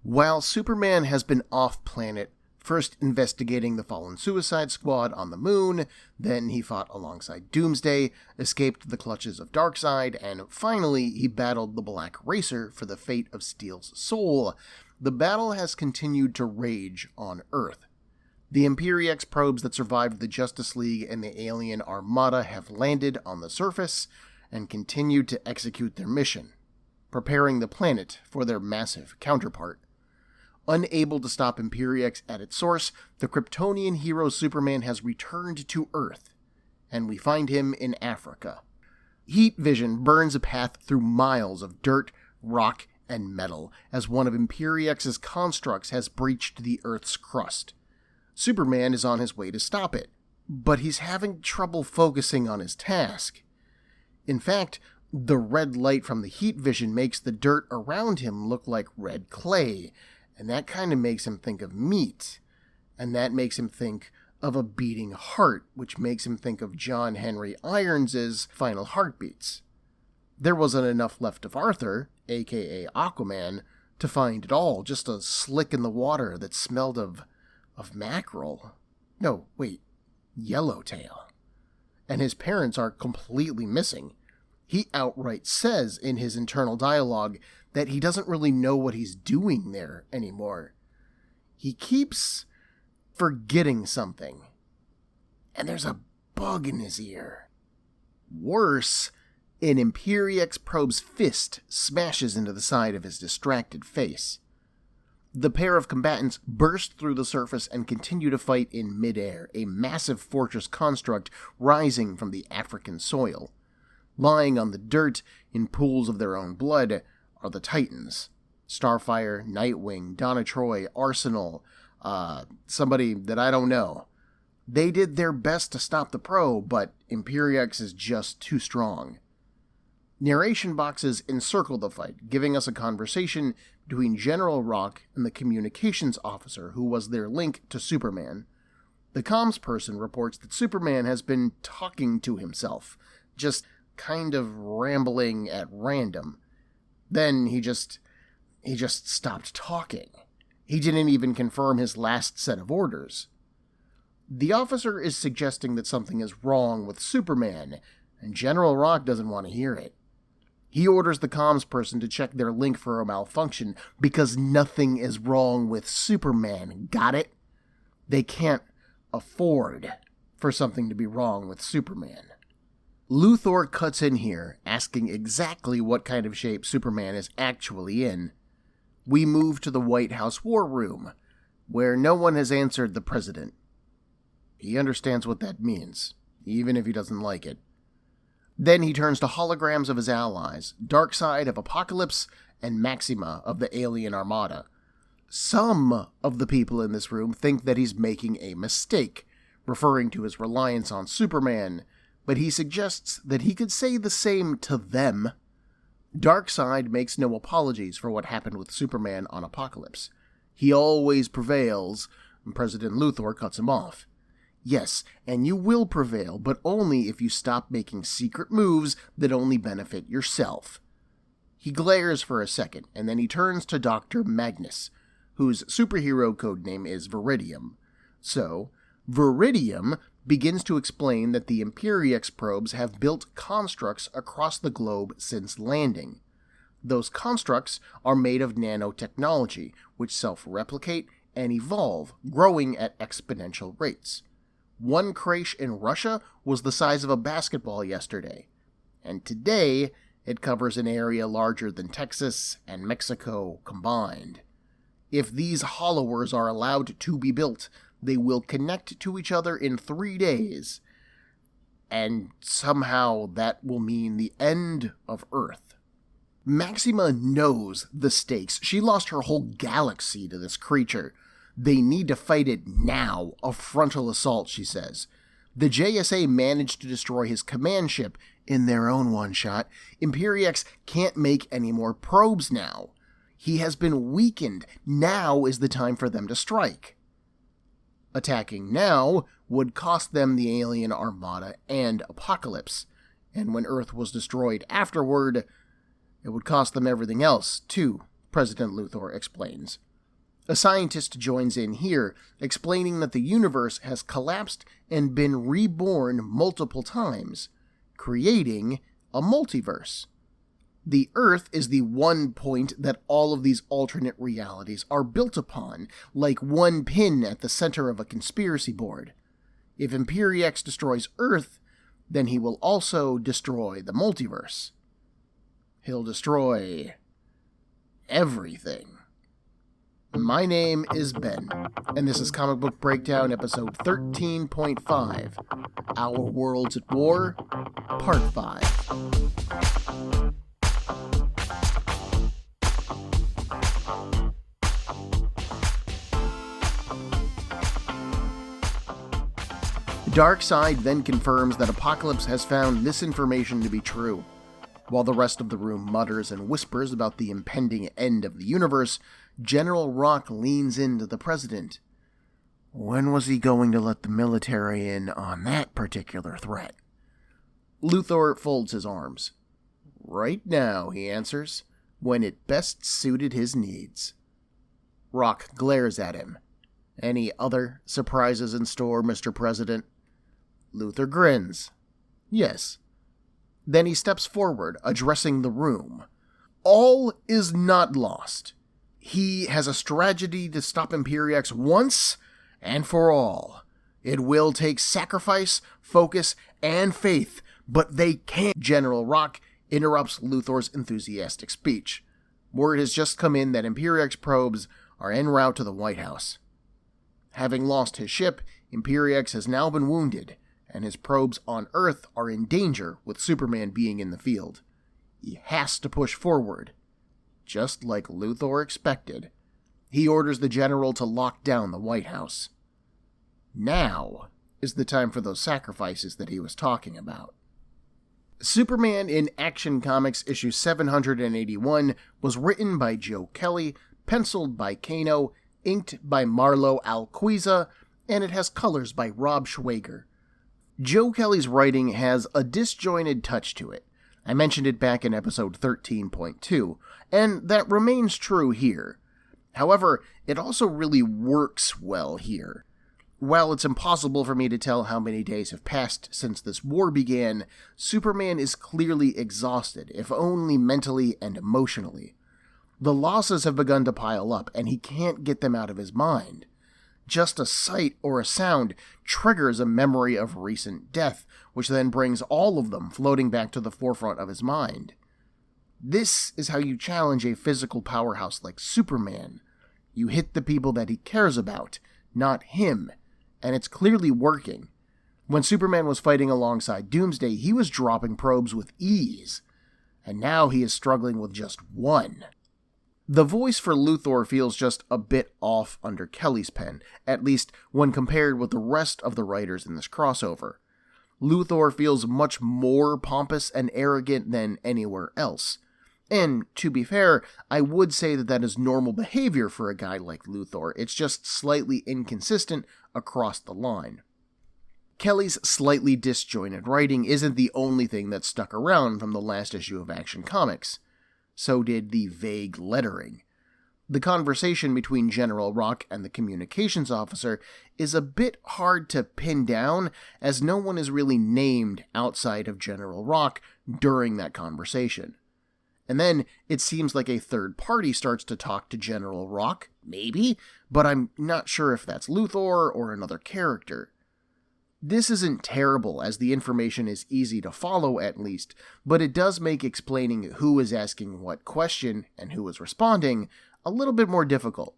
While Superman has been off-planet, first investigating the fallen Suicide Squad on the moon, then he fought alongside Doomsday, escaped the clutches of Darkseid, and finally he battled the Black Racer for the fate of Steel's soul, the battle has continued to rage on Earth. The Imperiex probes that survived the Justice League and the alien Armada have landed on the surface and continued to execute their mission, preparing the planet for their massive counterpart. Unable to stop Imperiex at its source, the Kryptonian hero Superman has returned to Earth, and we find him in Africa. Heat vision burns a path through miles of dirt, rock, and metal as one of Imperix's constructs has breached the Earth's crust. Superman is on his way to stop it, but he's having trouble focusing on his task. In fact, the red light from the heat vision makes the dirt around him look like red clay, and that kind of makes him think of meat, and that makes him think of a beating heart, which makes him think of John Henry Irons' final heartbeats. There wasn't enough left of Arthur, aka Aquaman, to find it all, just a slick in the water that smelled of mackerel. No, wait, yellowtail. And his parents are completely missing. He outright says in his internal dialogue that he doesn't really know what he's doing there anymore. He keeps forgetting something. And there's a bug in his ear. Worse, an Imperiex probe's fist smashes into the side of his distracted face. The pair of combatants burst through the surface and continue to fight in midair, a massive fortress construct rising from the African soil. Lying on the dirt in pools of their own blood are the Titans. Starfire, Nightwing, Donna Troy, Arsenal, somebody that I don't know. They did their best to stop the probe, but Imperiex is just too strong. Narration boxes encircle the fight, giving us a conversation between General Rock and the communications officer who was their link to Superman. The comms person reports that Superman has been talking to himself, just kind of rambling at random. Then he just stopped talking. He didn't even confirm his last set of orders. The officer is suggesting that something is wrong with Superman, and General Rock doesn't want to hear it. He orders the comms person to check their link for a malfunction because nothing is wrong with Superman. Got it? They can't afford for something to be wrong with Superman. Luthor cuts in here, asking exactly what kind of shape Superman is actually in. We move to the White House War Room, where no one has answered the president. He understands what that means, even if he doesn't like it. Then he turns to holograms of his allies, Darkseid of Apocalypse and Maxima of the Alien Armada. Some of the people in this room think that he's making a mistake, referring to his reliance on Superman, but he suggests that he could say the same to them. Darkseid makes no apologies for what happened with Superman on Apocalypse. He always prevails, and President Luthor cuts him off. Yes, and you will prevail, but only if you stop making secret moves that only benefit yourself. He glares for a second, and then he turns to Dr. Magnus, whose superhero codename is Viridium. So, Viridium begins to explain that the Imperiex probes have built constructs across the globe since landing. Those constructs are made of nanotechnology, which self-replicate and evolve, growing at exponential rates. One creche in Russia was the size of a basketball yesterday, and today it covers an area larger than Texas and Mexico combined. If these hollowers are allowed to be built, they will connect to each other in 3 days, and somehow that will mean the end of Earth. Maxima knows the stakes. She lost her whole galaxy to this creature. They need to fight it now, a frontal assault, she says. The JSA managed to destroy his command ship in their own one-shot. Imperiex can't make any more probes now. He has been weakened. Now is the time for them to strike. Attacking now would cost them the alien Armada and Apocalypse, and when Earth was destroyed afterward, it would cost them everything else, too, President Luthor explains. A scientist joins in here, explaining that the universe has collapsed and been reborn multiple times, creating a multiverse. The Earth is the one point that all of these alternate realities are built upon, like one pin at the center of a conspiracy board. If Imperiex destroys Earth, then he will also destroy the multiverse. He'll destroy everything. My name is Ben, and this is Comic Book Breakdown episode 13.5, Our Worlds at War, Part 5. Darkseid then confirms that Apocalypse has found this information to be true. While the rest of the room mutters and whispers about the impending end of the universe, General Rock leans into the president. When was he going to let the military in on that particular threat? Luthor folds his arms. Right now, he answers, when it best suited his needs. Rock glares at him. Any other surprises in store, Mr. President? Luthor grins. Yes. Then he steps forward, addressing the room. All is not lost. He has a strategy to stop Imperiex once and for all. It will take sacrifice, focus, and faith, but they can't. General Rock interrupts Luthor's enthusiastic speech. Word has just come in that Imperiex probes are en route to the White House. Having lost his ship, Imperiex has now been wounded, and his probes on Earth are in danger with Superman being in the field. He has to push forward. Just like Luthor expected, he orders the general to lock down the White House. Now is the time for those sacrifices that he was talking about. Superman in Action Comics issue 781 was written by Joe Kelly, penciled by Kano, inked by Marlo Alquiza, and it has colors by Rob Schwager. Joe Kelly's writing has a disjointed touch to it. I mentioned it back in episode 13.2, and that remains true here. However, it also really works well here. While it's impossible for me to tell how many days have passed since this war began, Superman is clearly exhausted, if only mentally and emotionally. The losses have begun to pile up, and he can't get them out of his mind. Just a sight or a sound triggers a memory of recent death, which then brings all of them floating back to the forefront of his mind. This is how you challenge a physical powerhouse like Superman. You hit the people that he cares about, not him, and it's clearly working. When Superman was fighting alongside Doomsday, he was dropping probes with ease, and now he is struggling with just one. The voice for Luthor feels just a bit off under Kelly's pen, at least when compared with the rest of the writers in this crossover. Luthor feels much more pompous and arrogant than anywhere else. And, to be fair, I would say that is normal behavior for a guy like Luthor. It's just slightly inconsistent across the line. Kelly's slightly disjointed writing isn't the only thing that stuck around from the last issue of Action Comics. So did the vague lettering. The conversation between General Rock and the communications officer is a bit hard to pin down, as no one is really named outside of General Rock during that conversation. And then it seems like a third party starts to talk to General Rock, maybe, but I'm not sure if that's Luthor or another character. This isn't terrible, as the information is easy to follow at least, but it does make explaining who is asking what question and who is responding a little bit more difficult.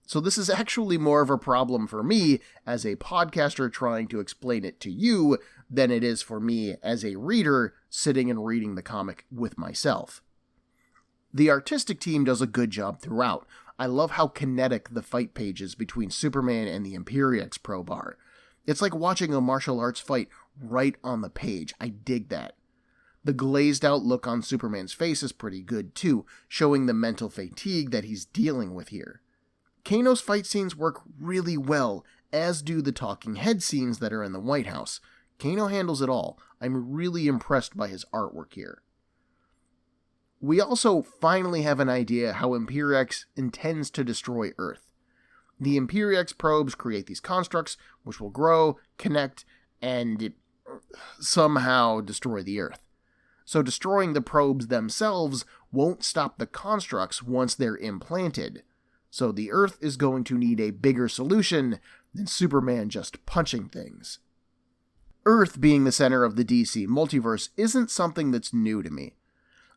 So this is actually more of a problem for me as a podcaster trying to explain it to you than it is for me as a reader sitting and reading the comic with myself. The artistic team does a good job throughout. I love how kinetic the fight pages between Superman and the Imperiex probe are. It's like watching a martial arts fight right on the page. I dig that. The glazed out look on Superman's face is pretty good too, showing the mental fatigue that he's dealing with here. Kano's fight scenes work really well, as do the talking head scenes that are in the White House. Kano handles it all. I'm really impressed by his artwork here. We also finally have an idea how Imperiex intends to destroy Earth. The Imperiex probes create these constructs, which will grow, connect, and somehow destroy the Earth. So destroying the probes themselves won't stop the constructs once they're implanted. So the Earth is going to need a bigger solution than Superman just punching things. Earth being the center of the DC multiverse isn't something that's new to me.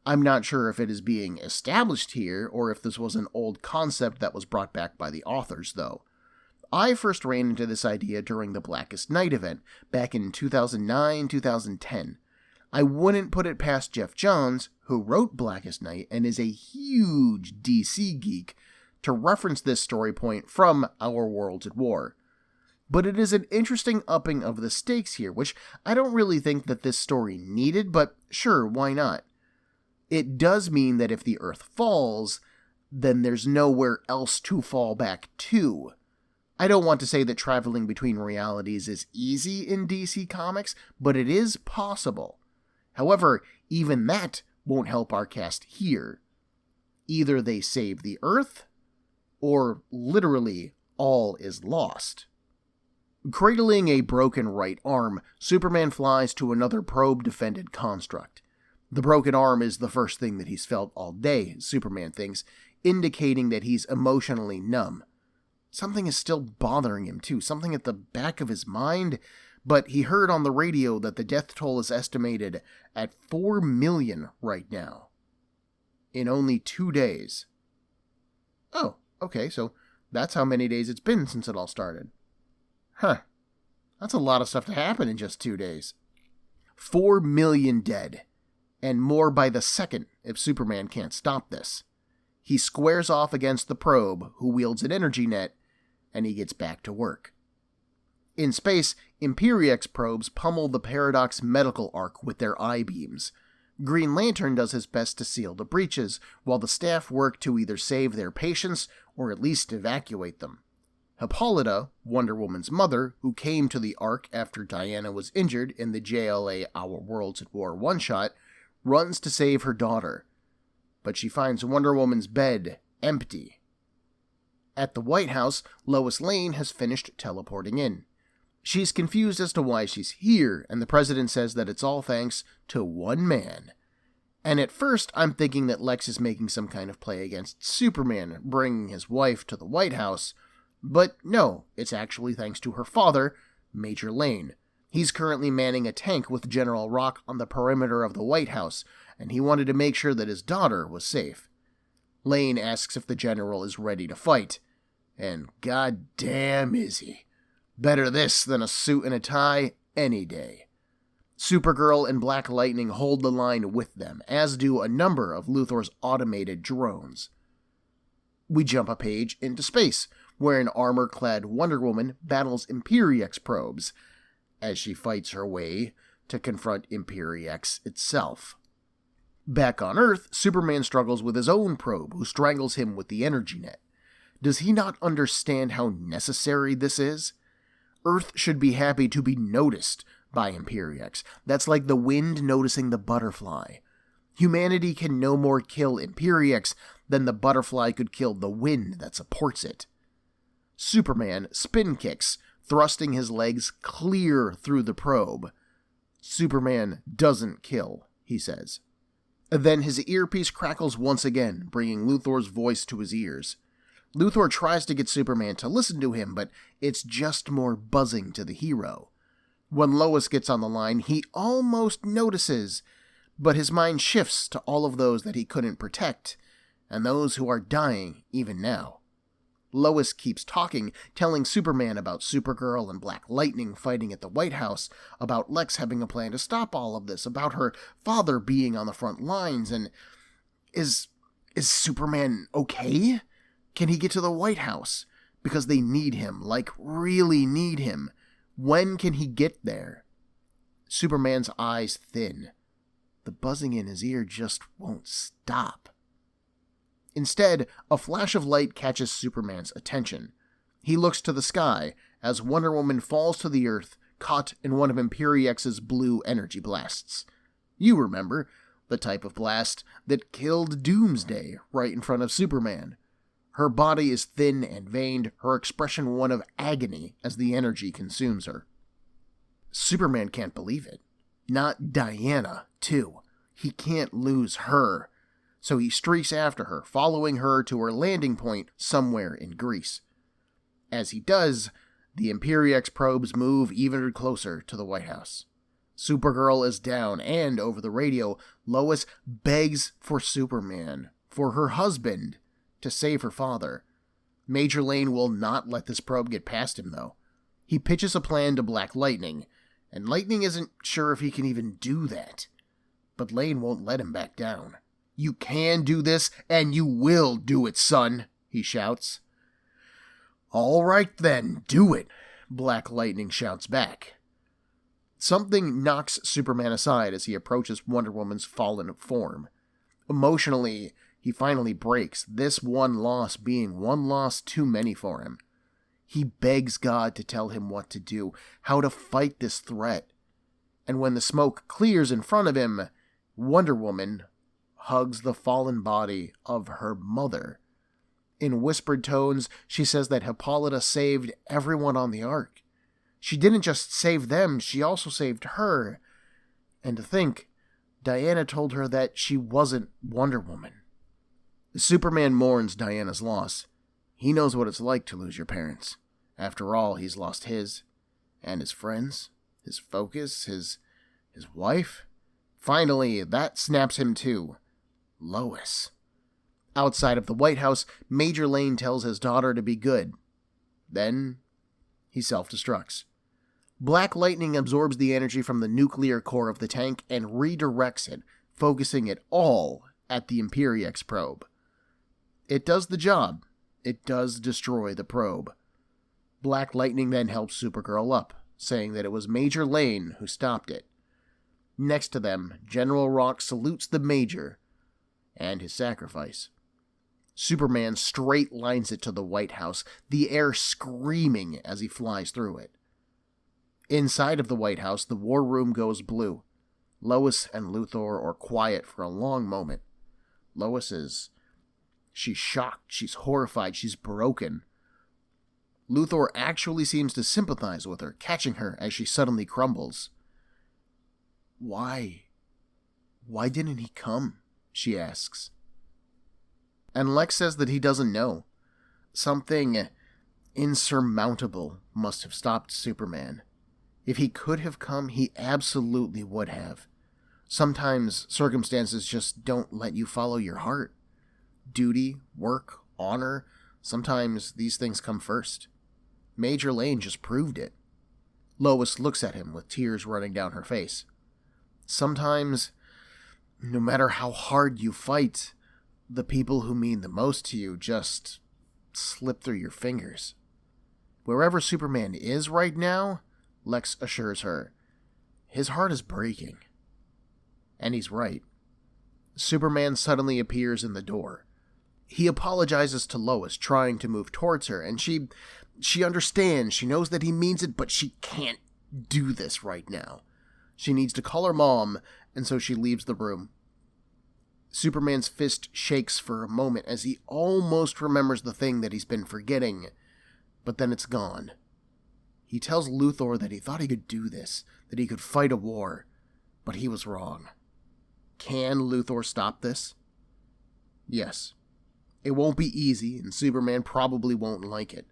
I'm not sure if it is being established here, or if this was an old concept that was brought back by the authors, though. I first ran into this idea during the Blackest Night event, back in 2009-2010. I wouldn't put it past Jeff Johns, who wrote Blackest Night and is a huge DC geek, to reference this story point from Our Worlds at War. But it is an interesting upping of the stakes here, which I don't really think that this story needed, but sure, why not? It does mean that if the Earth falls, then there's nowhere else to fall back to. I don't want to say that traveling between realities is easy in DC Comics, but it is possible. However, even that won't help our cast here. Either they save the Earth, or literally all is lost. Cradling a broken right arm, Superman flies to another probe-defended construct. The broken arm is the first thing that he's felt all day, Superman thinks, indicating that he's emotionally numb. Something is still bothering him too, something at the back of his mind, but he heard on the radio that the death toll is estimated at 4 million right now. In only 2 days. Oh, okay, so that's how many days it's been since it all started. Huh. That's a lot of stuff to happen in just 2 days. 4 million dead. And more by the second if Superman can't stop this. He squares off against the probe, who wields an energy net, and he gets back to work. In space, Imperiex probes pummel the Paradox medical arc with their I-beams. Green Lantern does his best to seal the breaches, while the staff work to either save their patients or at least evacuate them. Hippolyta, Wonder Woman's mother, who came to the Ark after Diana was injured in the JLA Our Worlds at War one-shot, runs to save her daughter, but she finds Wonder Woman's bed empty. At the White House, Lois Lane has finished teleporting in. She's confused as to why she's here, and the president says that it's all thanks to one man. And at first, I'm thinking that Lex is making some kind of play against Superman, bringing his wife to the White House, but no, it's actually thanks to her father, Major Lane. He's currently manning a tank with General Rock on the perimeter of the White House, and he wanted to make sure that his daughter was safe. Lane asks if the general is ready to fight, and goddamn is he. Better this than a suit and a tie any day. Supergirl and Black Lightning hold the line with them, as do a number of Luthor's automated drones. We jump a page into space, where an armor-clad Wonder Woman battles Imperiex probes, as she fights her way to confront Imperiex itself. Back on Earth, Superman struggles with his own probe, who strangles him with the energy net. Does he not understand how necessary this is? Earth should be happy to be noticed by Imperiex. That's like the wind noticing the butterfly. Humanity can no more kill Imperiex than the butterfly could kill the wind that supports it. Superman spin kicks, thrusting his legs clear through the probe. Superman doesn't kill, he says. Then his earpiece crackles once again, bringing Luthor's voice to his ears. Luthor tries to get Superman to listen to him, but it's just more buzzing to the hero. When Lois gets on the line, he almost notices, but his mind shifts to all of those that he couldn't protect, and those who are dying even now. Lois keeps talking, telling Superman about Supergirl and Black Lightning fighting at the White House, about Lex having a plan to stop all of this, about her father being on the front lines, and is Superman okay? Can he get to the White House? Because they need him, like really need him. When can he get there? Superman's eyes thin. The buzzing in his ear just won't stop. Instead, a flash of light catches Superman's attention. He looks to the sky as Wonder Woman falls to the earth, caught in one of Imperiex's blue energy blasts. You remember, the type of blast that killed Doomsday right in front of Superman. Her body is thin and veined, her expression one of agony as the energy consumes her. Superman can't believe it. Not Diana, too. He can't lose her. So he streaks after her, following her to her landing point somewhere in Greece. As he does, the Imperiex probes move even closer to the White House. Supergirl is down, and over the radio, Lois begs for Superman, for her husband, to save her father. Major Lane will not let this probe get past him, though. He pitches a plan to Black Lightning, and Lightning isn't sure if he can even do that. But Lane won't let him back down. "You can do this, and you will do it, son," he shouts. "All right then, do it," Black Lightning shouts back. Something knocks Superman aside as he approaches Wonder Woman's fallen form. Emotionally, he finally breaks, this one loss being one loss too many for him. He begs God to tell him what to do, how to fight this threat. And when the smoke clears in front of him, Wonder Woman hugs the fallen body of her mother. In whispered tones, she says that Hippolyta saved everyone on the Ark. She didn't just save them, she also saved her. And to think, Diana told her that she wasn't Wonder Woman. Superman mourns Diana's loss. He knows what it's like to lose your parents. After all, he's lost his, and his friends, his focus, his wife. Finally, that snaps him too. Lois. Outside of the White House, Major Lane tells his daughter to be good. Then, he self-destructs. Black Lightning absorbs the energy from the nuclear core of the tank and redirects it, focusing it all at the Imperiex probe. It does the job. It does destroy the probe. Black Lightning then helps Supergirl up, saying that it was Major Lane who stopped it. Next to them, General Rock salutes the Major and his sacrifice. Superman straight lines it to the White House, the air screaming as he flies through it. Inside of the White House, the war room goes blue. Lois and Luthor are quiet for a long moment. She's shocked, she's horrified, she's broken. Luthor actually seems to sympathize with her, catching her as she suddenly crumbles. Why didn't he come? She asks. And Lex says that he doesn't know. Something insurmountable must have stopped Superman. If he could have come, he absolutely would have. Sometimes circumstances just don't let you follow your heart. Duty, work, honor, sometimes these things come first. Major Lane just proved it. Lois looks at him with tears running down her face. Sometimes, no matter how hard you fight, the people who mean the most to you just slip through your fingers. Wherever Superman is right now, Lex assures her, his heart is breaking. And he's right. Superman suddenly appears in the door. He apologizes to Lois, trying to move towards her, and she understands, she knows that he means it, but she can't do this right now. She needs to call her mom, and so she leaves the room. Superman's fist shakes for a moment as he almost remembers the thing that he's been forgetting, but then it's gone. He tells Luthor that he thought he could do this, that he could fight a war, but he was wrong. Can Luthor stop this? Yes. It won't be easy, and Superman probably won't like it.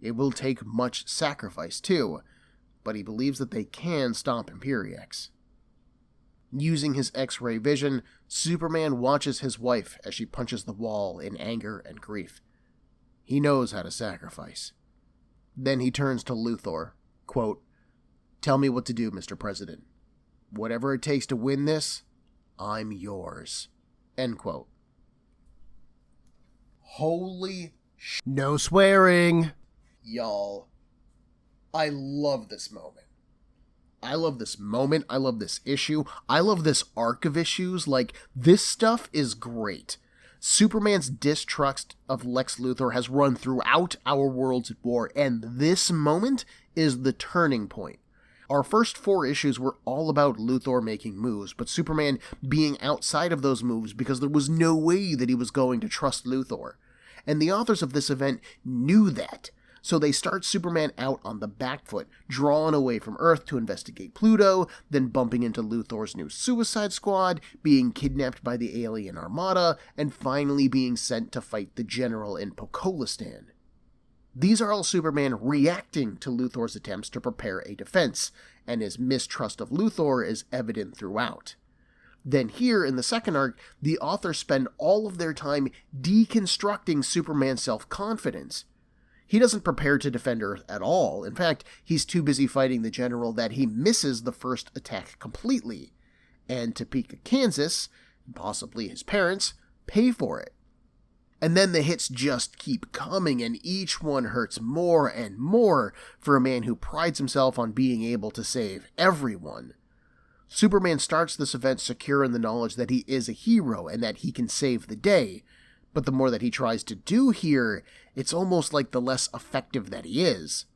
It will take much sacrifice, too, but he believes that they can stop Imperiex. Using his X-ray vision, Superman watches his wife as she punches the wall in anger and grief. He knows how to sacrifice. Then he turns to Luthor, quote, "Tell me what to do, Mr. President. Whatever it takes to win this, I'm yours." End quote. Holy No swearing. Y'all, I love this moment. I love this moment. I love this issue. I love this arc of issues. Like, this stuff is great. Superman's distrust of Lex Luthor has run throughout our Worlds at War, and this moment is the turning point. Our first 4 issues were all about Luthor making moves, but Superman being outside of those moves because there was no way that he was going to trust Luthor. and the authors of this event knew that. So they start Superman out on the back foot, drawn away from Earth to investigate Pluto, then bumping into Luthor's new Suicide Squad, being kidnapped by the alien armada, and finally being sent to fight the General in Pokolistan. These are all Superman reacting to Luthor's attempts to prepare a defense, and his mistrust of Luthor is evident throughout. Then here, in the second arc, the authors spend all of their time deconstructing Superman's self-confidence. He doesn't prepare to defend Earth at all. In fact, he's too busy fighting the General that he misses the first attack completely. And Topeka, Kansas, and possibly his parents, pay for it. And then the hits just keep coming, and each one hurts more and more for a man who prides himself on being able to save everyone. Superman starts this event secure in the knowledge that he is a hero and that he can save the day. But the more that he tries to do here, it's almost like the less effective that he is.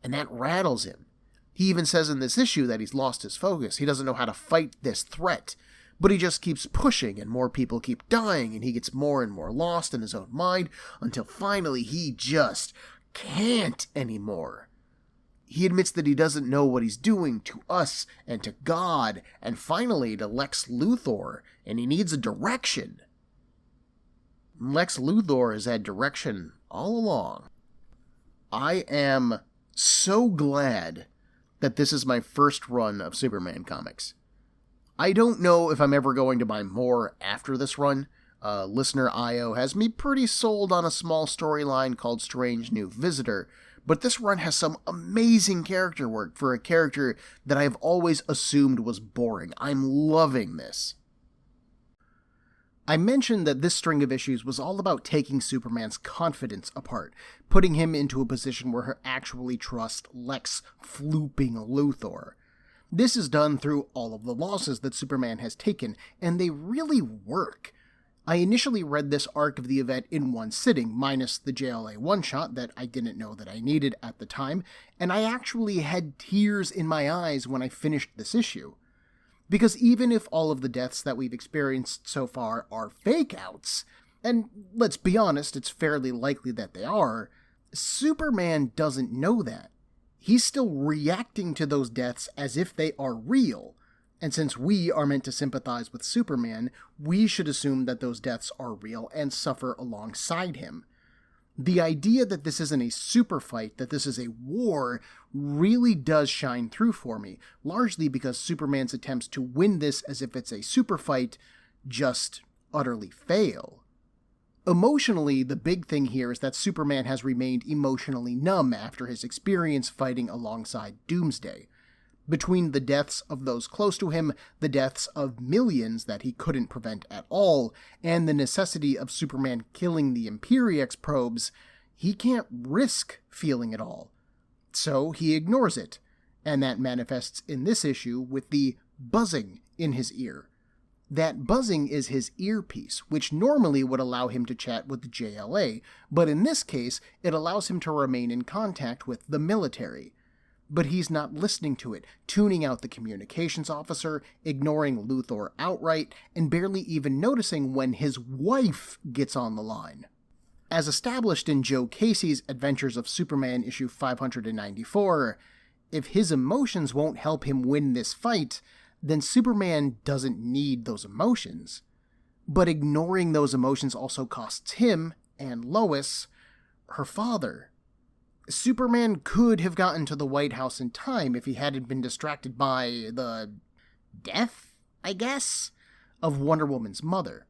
And that rattles him. He even says in this issue that he's lost his focus. He doesn't know how to fight this threat. But he just keeps pushing, and more people keep dying, and he gets more and more lost in his own mind, until finally he just can't anymore. He admits that he doesn't know what he's doing to us and to God, and finally to Lex Luthor, and he needs a direction. Lex Luthor has had direction all along. I am so glad that this is my first run of Superman comics. I don't know if I'm ever going to buy more after this run. Listener IO has me pretty sold on a small storyline called Strange New Visitor, but this run has some amazing character work for a character that I've always assumed was boring. I'm loving this. I mentioned that this string of issues was all about taking Superman's confidence apart, putting him into a position where he actually trusts Lex flooping Luthor. This is done through all of the losses that Superman has taken, and they really work. I initially read this arc of the event in one sitting, minus the JLA one-shot that I didn't know that I needed at the time, and I actually had tears in my eyes when I finished this issue. Because even if all of the deaths that we've experienced so far are fake-outs, and let's be honest, it's fairly likely that they are, Superman doesn't know that. He's still reacting to those deaths as if they are real, and since we are meant to sympathize with Superman, we should assume that those deaths are real and suffer alongside him. The idea that this isn't a super fight, that this is a war, really does shine through for me, largely because Superman's attempts to win this as if it's a super fight just utterly fail. Emotionally, the big thing here is that Superman has remained emotionally numb after his experience fighting alongside Doomsday. Between the deaths of those close to him, the deaths of millions that he couldn't prevent at all, and the necessity of Superman killing the Imperiex probes, he can't risk feeling it all. So he ignores it, and that manifests in this issue with the buzzing in his ear. That buzzing is his earpiece, which normally would allow him to chat with the JLA, but in this case, it allows him to remain in contact with the military. But he's not listening to it, tuning out the communications officer, ignoring Luthor outright, and barely even noticing when his wife gets on the line. As established in Joe Casey's Adventures of Superman issue 594, if his emotions won't help him win this fight, then Superman doesn't need those emotions. But ignoring those emotions also costs him, and Lois, her father. Superman could have gotten to the White House in time if he hadn't been distracted by the death, I guess, of Wonder Woman's mother.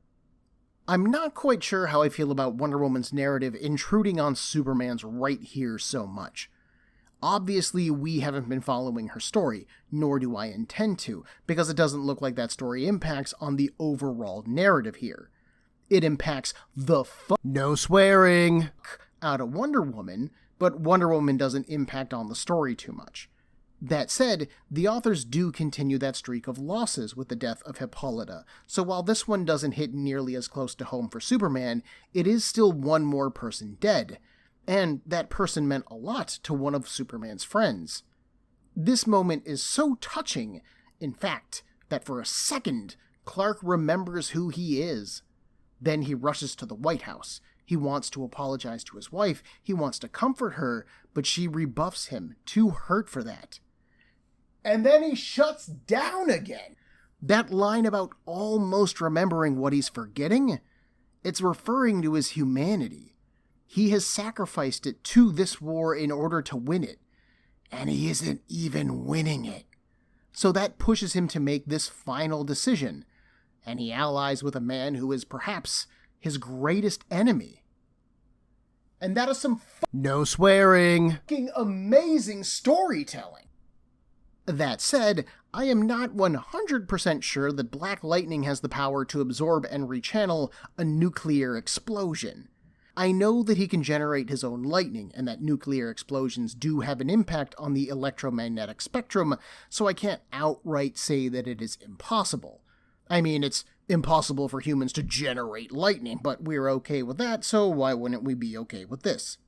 I'm not quite sure how I feel about Wonder Woman's narrative intruding on Superman's right here so much. Obviously, we haven't been following her story, nor do I intend to, because it doesn't look like that story impacts on the overall narrative here. It impacts the No swearing out of Wonder Woman, but Wonder Woman doesn't impact on the story too much. That said, the authors do continue that streak of losses with the death of Hippolyta, so while this one doesn't hit nearly as close to home for Superman, it is still one more person dead, and that person meant a lot to one of Superman's friends. This moment is so touching, in fact, that for a second, Clark remembers who he is. Then he rushes to the White House. He wants to apologize to his wife, he wants to comfort her, but she rebuffs him, too hurt for that. And then he shuts down again. That line about almost remembering what he's forgetting, it's referring to his humanity. He has sacrificed it to this war in order to win it, and he isn't even winning it. So that pushes him to make this final decision, and he allies with a man who is perhaps his greatest enemy. And that is some No swearing. fucking amazing storytelling. That said, I am not 100% sure that Black Lightning has the power to absorb and rechannel a nuclear explosion. I know that he can generate his own lightning, and that nuclear explosions do have an impact on the electromagnetic spectrum, so I can't outright say that it is impossible. I mean, it's impossible for humans to generate lightning, but we're okay with that, so why wouldn't we be okay with this?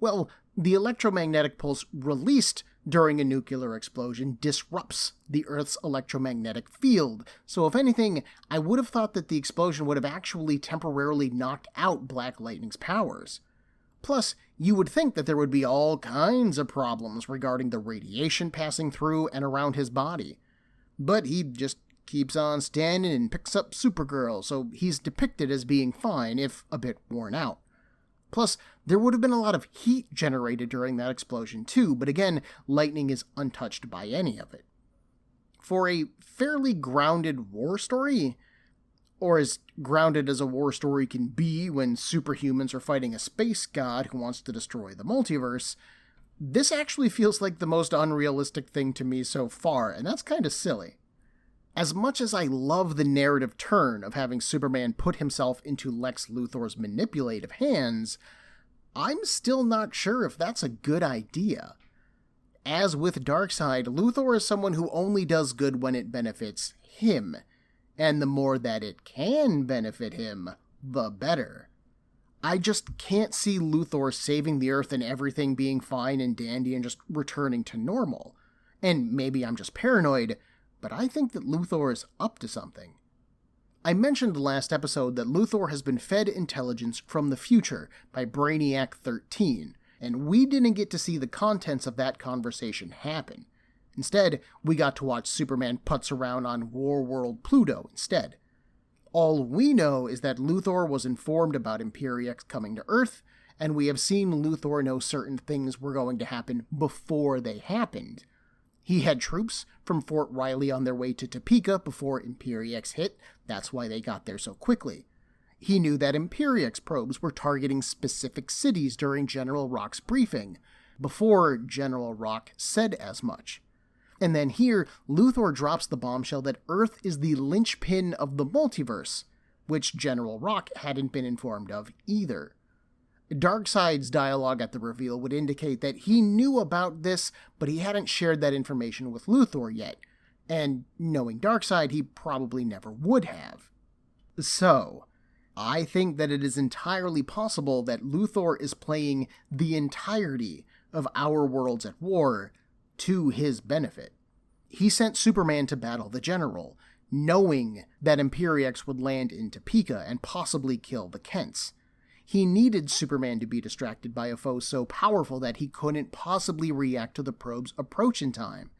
Well, the electromagnetic pulse released during a nuclear explosion disrupts the Earth's electromagnetic field, so if anything, I would have thought that the explosion would have actually temporarily knocked out Black Lightning's powers. Plus, you would think that there would be all kinds of problems regarding the radiation passing through and around his body. But he just keeps on standing and picks up Supergirl, so he's depicted as being fine, if a bit worn out. Plus, there would have been a lot of heat generated during that explosion too, but again, Lightning is untouched by any of it. For a fairly grounded war story, or as grounded as a war story can be when superhumans are fighting a space god who wants to destroy the multiverse, this actually feels like the most unrealistic thing to me so far, and that's kind of silly. As much as I love the narrative turn of having Superman put himself into Lex Luthor's manipulative hands, I'm still not sure if that's a good idea. As with Darkseid, Luthor is someone who only does good when it benefits him, and the more that it can benefit him, the better. I just can't see Luthor saving the Earth and everything being fine and dandy and just returning to normal. And maybe I'm just paranoid, but I think that Luthor is up to something. I mentioned last episode that Luthor has been fed intelligence from the future by Brainiac 13, and we didn't get to see the contents of that conversation happen. Instead, we got to watch Superman putz around on War World Pluto instead. All we know is that Luthor was informed about Imperiex coming to Earth, and we have seen Luthor know certain things were going to happen before they happened. He had troops from Fort Riley on their way to Topeka before Imperiex hit, that's why they got there so quickly. He knew that Imperiex probes were targeting specific cities during General Rock's briefing, before General Rock said as much. And then here, Luthor drops the bombshell that Earth is the linchpin of the multiverse, which General Rock hadn't been informed of either. Darkseid's dialogue at the reveal would indicate that he knew about this, but he hadn't shared that information with Luthor yet, and knowing Darkseid, he probably never would have. So, I think that it is entirely possible that Luthor is playing the entirety of Our Worlds at War to his benefit. He sent Superman to battle the General, knowing that Imperiex would land in Topeka and possibly kill the Kents. He needed Superman to be distracted by a foe so powerful that he couldn't possibly react to the probe's approach in time,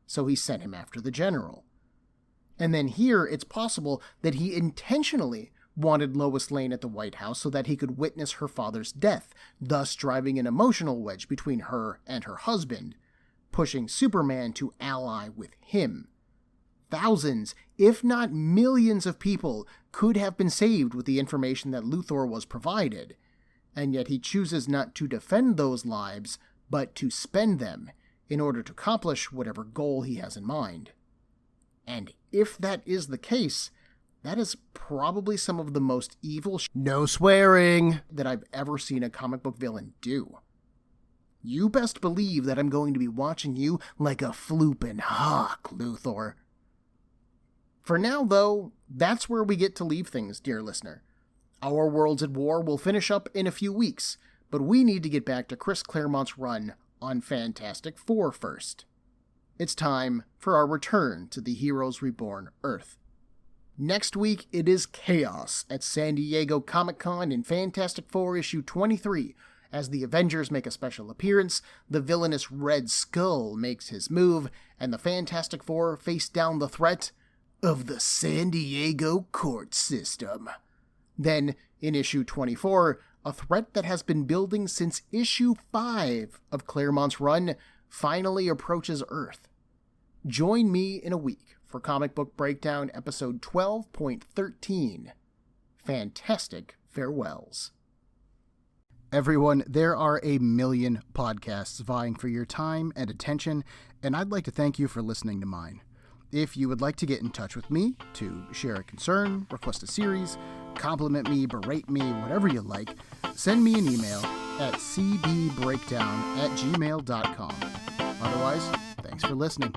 so he sent him after the General. And then here, it's possible that he intentionally wanted Lois Lane at the White House so that he could witness her father's death, thus driving an emotional wedge between her and her husband, pushing Superman to ally with him. Thousands, if not millions of people could have been saved with the information that Luthor was provided, and yet he chooses not to defend those lives, but to spend them in order to accomplish whatever goal he has in mind. And if that is the case, that is probably some of the most evil No swearing. that I've ever seen a comic book villain do. You best believe that I'm going to be watching you like a floopin' hawk, Luthor. For now, though, that's where we get to leave things, dear listener. Our Worlds at War will finish up in a few weeks, but we need to get back to Chris Claremont's run on Fantastic Four first. It's time for our return to the Heroes Reborn Earth. Next week, it is chaos at San Diego Comic-Con in Fantastic Four issue 23. As the Avengers make a special appearance, the villainous Red Skull makes his move, and the Fantastic Four face down the threat of the San Diego court system. Then, in issue 24, a threat that has been building since issue 5 of Claremont's run finally approaches Earth. Join me in a week for Comic Book Breakdown episode 12.13. Fantastic farewells. Everyone, there are a million podcasts vying for your time and attention, and I'd like to thank you for listening to mine. If you would like to get in touch with me to share a concern, request a series, compliment me, berate me, whatever you like, send me an email at cbbreakdown@gmail.com. Otherwise, thanks for listening.